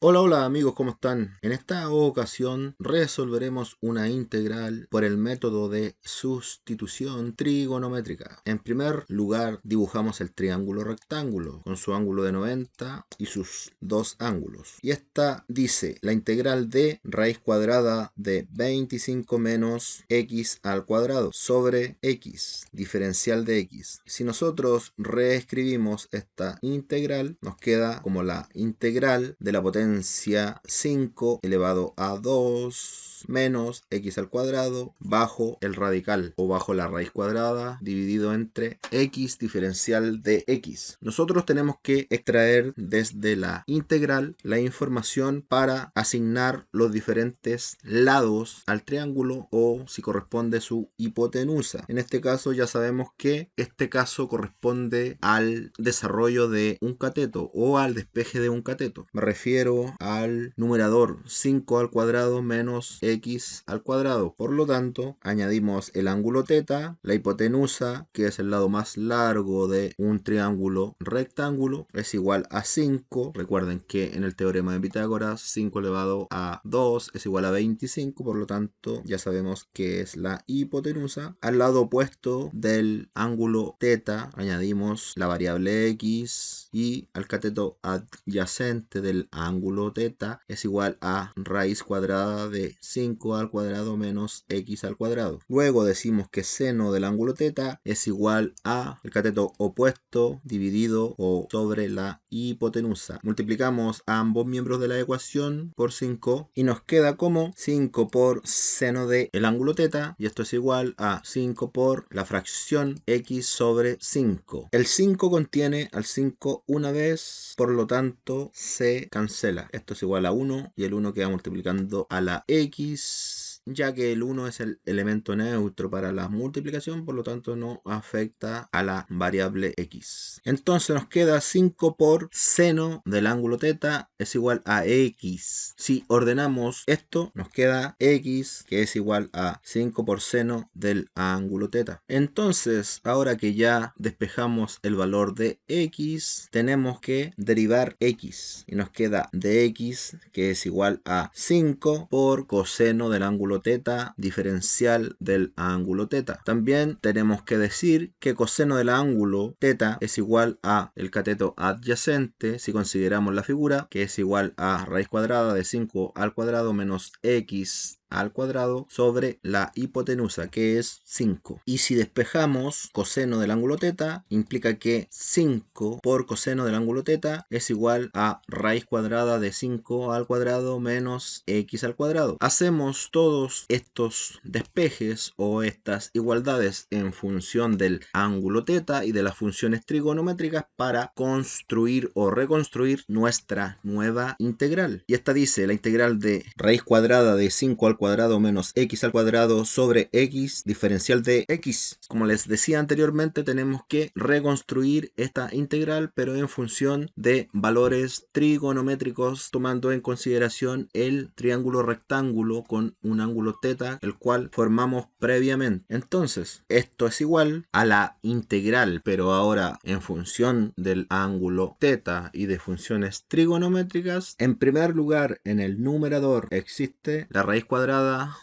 Hola amigos, ¿cómo están? En esta ocasión resolveremos una integral por el método de sustitución trigonométrica. En primer lugar dibujamos el triángulo rectángulo con su ángulo de 90 y sus dos ángulos. Y esta dice la integral de raíz cuadrada de 25 menos x al cuadrado sobre x, diferencial de x. Si nosotros reescribimos esta integral, nos queda como la integral de la potencia 5 elevado a 2 menos x al cuadrado bajo el radical o bajo la raíz cuadrada dividido entre x diferencial de x. Nosotros tenemos que extraer desde la integral la información para asignar los diferentes lados al triángulo o si corresponde su hipotenusa. En este caso ya sabemos que este caso corresponde al desarrollo de un cateto o al despeje de un cateto. Me refiero al numerador 5 al cuadrado menos x al cuadrado. Por lo tanto, añadimos el ángulo θ, la hipotenusa, que es el lado más largo de un triángulo rectángulo, es igual a 5. Recuerden que en el teorema de Pitágoras 5 elevado a 2 es igual a 25, por lo tanto ya sabemos que es la hipotenusa. Al lado opuesto del ángulo θ añadimos la variable x y al cateto adyacente del ángulo θ es igual a raíz cuadrada de 5 al cuadrado menos x al cuadrado. Luego decimos que seno del ángulo θ es igual a el cateto opuesto dividido o sobre la hipotenusa. Multiplicamos a ambos miembros de la ecuación por 5 y nos queda como 5 por seno del ángulo θ, y esto es igual a 5 por la fracción x sobre 5. El 5 contiene al 5 una vez, por lo tanto se cancela. Esto es igual a 1 y el 1 queda multiplicando a la x, ya que el 1 es el elemento neutro para la multiplicación, por lo tanto no afecta a la variable x. Entonces nos queda 5 por seno del ángulo θ es igual a x. Si ordenamos esto, nos queda x, que es igual a 5 por seno del ángulo θ. Entonces, ahora que ya despejamos el valor de x, tenemos que derivar x y nos queda dx, que es igual a 5 por coseno del ángulo θ diferencial del ángulo θ. También tenemos que decir que coseno del ángulo θ es igual a el cateto adyacente, si consideramos la figura, que es igual a raíz cuadrada de 5 al cuadrado menos x al cuadrado sobre la hipotenusa, que es 5. Y si despejamos coseno del ángulo θ, implica que 5 por coseno del ángulo θ es igual a raíz cuadrada de 5 al cuadrado menos x al cuadrado. Hacemos todos estos despejes o estas igualdades en función del ángulo θ y de las funciones trigonométricas para construir o reconstruir nuestra nueva integral. Y esta dice la integral de raíz cuadrada de 5 al cuadrado menos x al cuadrado sobre x diferencial de x. Como les decía anteriormente, tenemos que reconstruir esta integral, pero en función de valores trigonométricos, tomando en consideración el triángulo rectángulo con un ángulo θ, el cual formamos previamente. Entonces, esto es igual a la integral, pero ahora en función del ángulo θ y de funciones trigonométricas. En primer lugar, en el numerador existe la raíz cuadrada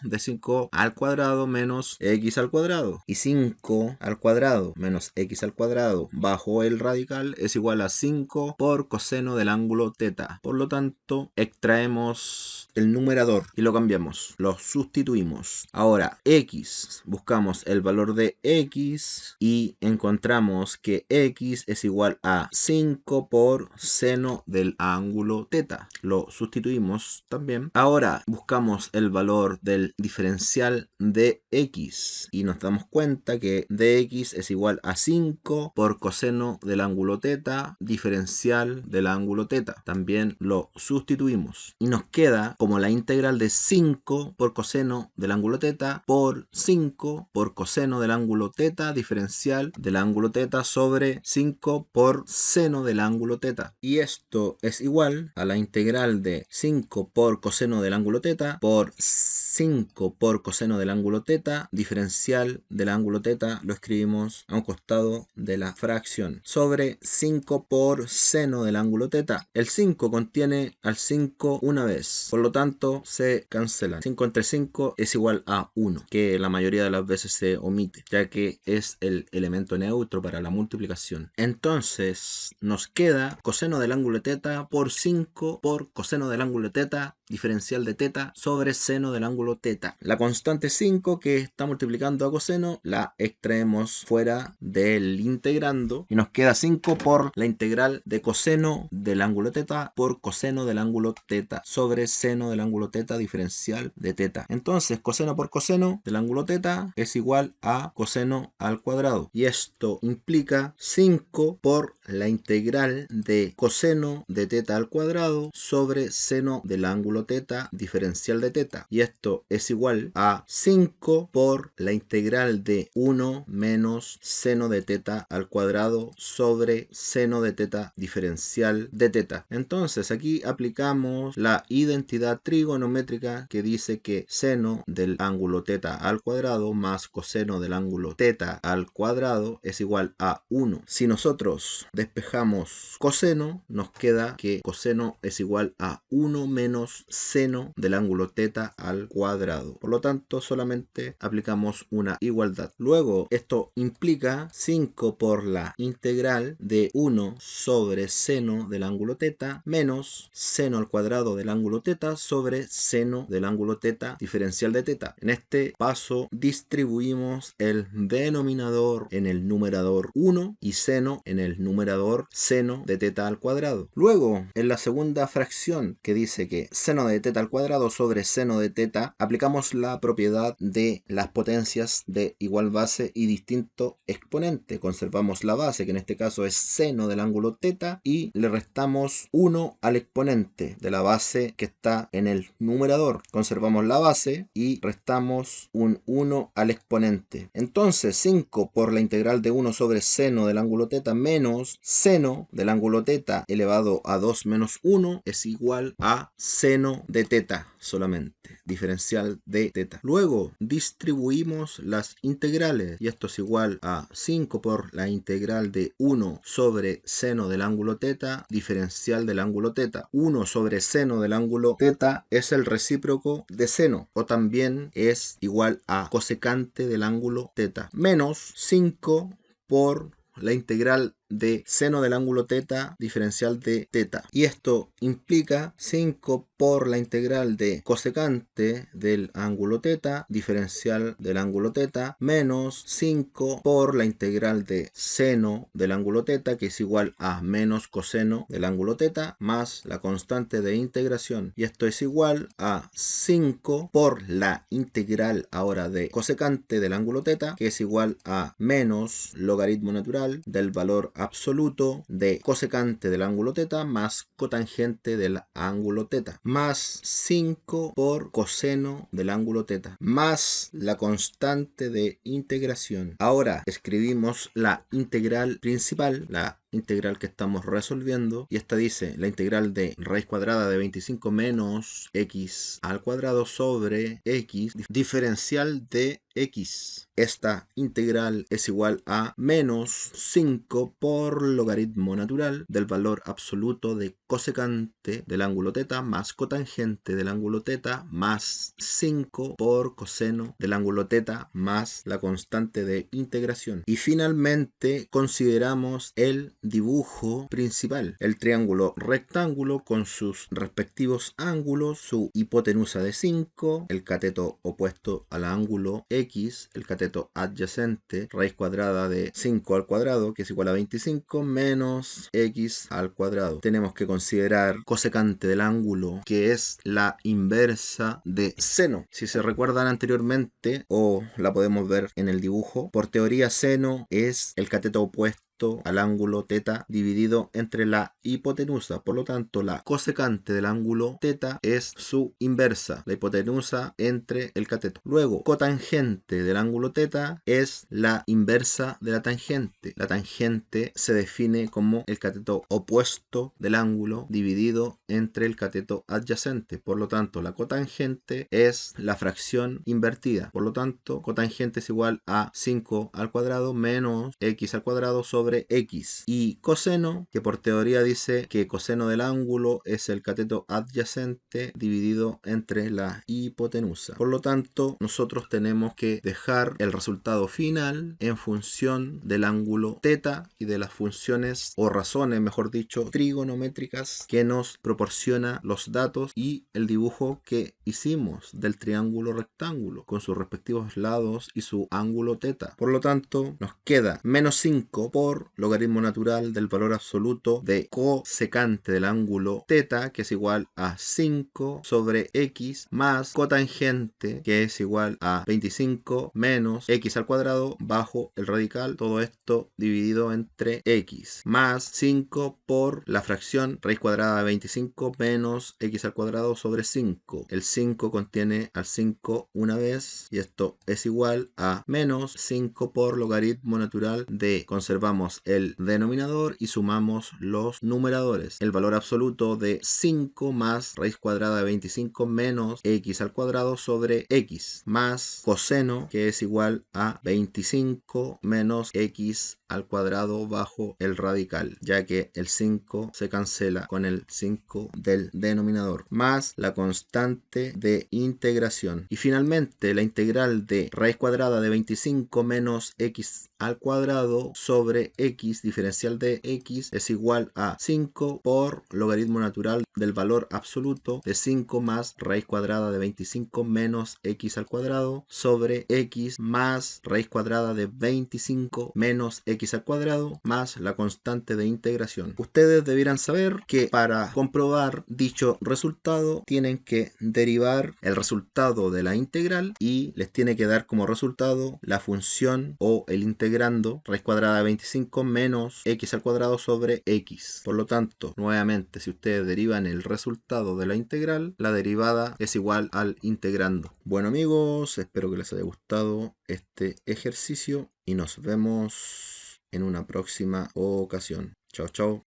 de 5 al cuadrado menos x al cuadrado, y 5 al cuadrado menos x al cuadrado bajo el radical es igual a 5 por coseno del ángulo θ. Por lo tanto, extraemos el numerador y lo cambiamos, lo sustituimos. Ahora x, buscamos el valor de x y encontramos que x es igual a 5 por seno del ángulo θ. Lo sustituimos también. Ahora buscamos el valor del diferencial de x y nos damos cuenta que dx es igual a 5 por coseno del ángulo θ diferencial del ángulo θ. También lo sustituimos y nos queda como la integral de 5 por coseno del ángulo θ por 5 por coseno del ángulo θ diferencial del ángulo θ sobre 5 por seno del ángulo θ. Y esto es igual a la integral de 5 por coseno del ángulo θ por 5 por coseno del ángulo teta, diferencial del ángulo teta, lo escribimos a un costado de la fracción, sobre 5 por seno del ángulo teta. El 5 contiene al 5 una vez, por lo tanto se cancelan. 5 entre 5 es igual a 1, que la mayoría de las veces se omite, ya que es el elemento neutro para la multiplicación. Entonces nos queda coseno del ángulo teta por 5 por coseno del ángulo teta, diferencial de teta, sobre seno del ángulo teta. La constante 5 que está multiplicando a coseno la extraemos fuera del integrando y nos queda 5 por la integral de coseno del ángulo teta por coseno del ángulo teta sobre seno del ángulo teta, diferencial de teta. Entonces coseno por coseno del ángulo teta es igual a coseno al cuadrado, y esto implica 5 por la integral de coseno de teta al cuadrado sobre seno del ángulo teta, diferencial de teta, y esto es igual a 5 por la integral de 1 menos seno de teta al cuadrado sobre seno de teta, diferencial de teta. Entonces aquí aplicamos la identidad trigonométrica que dice que seno del ángulo teta al cuadrado más coseno del ángulo teta al cuadrado es igual a 1. Si nosotros despejamos coseno, nos queda que coseno es igual a 1 menos seno del ángulo teta al cuadrado. Por lo tanto, solamente aplicamos una igualdad. Luego, esto implica 5 por la integral de 1 sobre seno del ángulo teta menos seno al cuadrado del ángulo teta sobre seno del ángulo teta, diferencial de teta. En este paso distribuimos el denominador en el numerador 1 y seno en el numerador seno de teta al cuadrado. Luego, en la segunda fracción que dice que seno de teta al cuadrado sobre seno de teta, aplicamos la propiedad de las potencias de igual base y distinto exponente. Conservamos la base, que en este caso es seno del ángulo teta, y le restamos 1 al exponente de la base que está en el numerador. Conservamos la base y restamos un 1 al exponente. Entonces 5 por la integral de 1 sobre seno del ángulo teta menos seno del ángulo teta elevado a 2 menos 1 es igual a seno de teta solamente, diferencial de teta. Luego distribuimos las integrales y esto es igual a 5 por la integral de 1 sobre seno del ángulo teta, diferencial del ángulo teta. 1 sobre seno del ángulo teta es el recíproco de seno, o también es igual a cosecante del ángulo teta, menos 5 por la integral de seno del ángulo teta, diferencial de teta, y esto implica 5 por la integral de cosecante del ángulo teta, diferencial del ángulo teta, menos 5 por la integral de seno del ángulo teta, que es igual a menos coseno del ángulo teta, más la constante de integración, y esto es igual a 5 por la integral ahora de cosecante del ángulo teta, que es igual a menos logaritmo natural del valor absoluto de cosecante del ángulo teta más cotangente del ángulo teta, más 5 por coseno del ángulo teta, más la constante de integración. Ahora escribimos la integral principal, la integral que estamos resolviendo, y esta dice la integral de raíz cuadrada de 25 menos x al cuadrado sobre x, diferencial de x. Esta integral es igual a menos 5 por logaritmo natural del valor absoluto de cosecante del ángulo teta más cotangente del ángulo teta más 5 por coseno del ángulo teta más la constante de integración. Y finalmente consideramos el dibujo principal, el triángulo rectángulo con sus respectivos ángulos, su hipotenusa de 5, el cateto opuesto al ángulo x, el cateto adyacente, raíz cuadrada de 5 al cuadrado, que es igual a 25, menos x al cuadrado. Tenemos que considerar cosecante del ángulo, que es la inversa de seno. Si se recuerdan anteriormente, o la podemos ver en el dibujo, por teoría seno es el cateto opuesto opuesto al ángulo θ dividido entre la hipotenusa. Por lo tanto, la cosecante del ángulo θ es su inversa, la hipotenusa entre el cateto. Luego, cotangente del ángulo θ es la inversa de la tangente. La tangente se define como el cateto opuesto del ángulo dividido entre el cateto adyacente. Por lo tanto, la cotangente es la fracción invertida. Por lo tanto, cotangente es igual a 5 al cuadrado menos x al cuadrado sobre x. Y coseno, que por teoría dice que coseno del ángulo es el cateto adyacente dividido entre la hipotenusa. Por lo tanto, nosotros tenemos que dejar el resultado final en función del ángulo θ y de las funciones o razones, mejor dicho, trigonométricas que nos proporciona los datos y el dibujo que hicimos del triángulo rectángulo con sus respectivos lados y su ángulo θ. Por lo tanto, nos queda menos 5 por logaritmo natural del valor absoluto de cosecante del ángulo θ, que es igual a 5 sobre x, más cotangente, que es igual a 25 menos x al cuadrado bajo el radical, todo esto dividido entre x, más 5 por la fracción raíz cuadrada de 25 menos x al cuadrado sobre 5. El 5 contiene al 5 una vez y esto es igual a menos 5 por logaritmo natural de, conservamos el denominador y sumamos los numeradores. El valor absoluto de 5 más raíz cuadrada de 25 menos x al cuadrado sobre x, más coseno, que es igual a 25 menos x al cuadrado bajo el radical, ya que el 5 se cancela con el 5 del denominador, más la constante de integración. Y finalmente la integral de raíz cuadrada de 25 menos x al cuadrado sobre x diferencial de x es igual a 5 por logaritmo natural del valor absoluto de 5 más raíz cuadrada de 25 menos x al cuadrado sobre x más raíz cuadrada de 25 menos x al cuadrado más la constante de integración. Ustedes debieran saber que para comprobar dicho resultado tienen que derivar el resultado de la integral y les tiene que dar como resultado la función o el integrando raíz cuadrada de 25 menos x al cuadrado sobre x. Por lo tanto, nuevamente, si ustedes derivan el resultado de la integral, la derivada es igual al integrando. Bueno amigos, espero que les haya gustado este ejercicio y nos vemos en una próxima ocasión. Chao, chao.